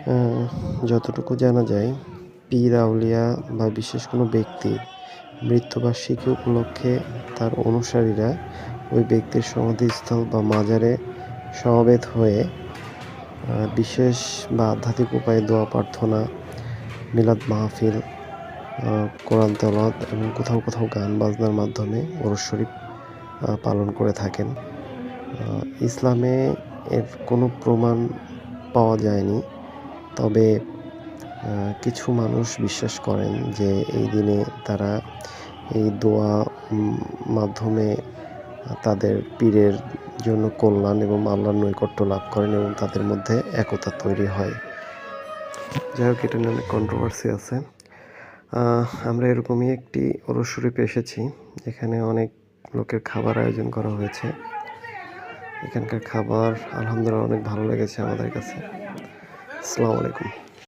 আ যতটুকু জানা যায়, পীর আউলিয়া বা বিশেষ কোনো ব্যক্তির মৃত্যুবার্ষিকী উপলক্ষে তার অনুসারীরা ওই ব্যক্তির সমাধিস্থল বা মাজারে সমবেত হয়ে বিশেষ বা আধ্যাত্মিক উপায়ে দোয়া প্রার্থনা, মিলাদ মাহফিল, কোরআন তেলাওয়াত এবং কোথাও, কোথাও গান বাজনার মাধ্যমে ওরস শরীফ পালন করে থাকেন। ইসলামে এর কোনো প্রমাণ পাওয়া যায়নি। তবে কিছু মানুষ বিশ্বাস করেন যে এই দিনে তারা এই দোয়া মাধ্যমে তাদের পীরের জন্য কল্যাণ এবং আল্লাহর নৈকট্য লাভ করেন এবং তাদের মধ্যে একতা তৈরি হয়। যাই হোক, এটা নিয়ে অনেক কন্ট্রোভার্সি আছে। আমরা এরকমই একটি ওরস শরীফে এসেছি, যেখানে অনেক লোকের খাবার আয়োজন করা হয়েছে। এখানকার খাবার আলহামদুলিল্লাহ অনেক ভালো লেগেছে আমাদের কাছে। আসসালামু আলাইকুম।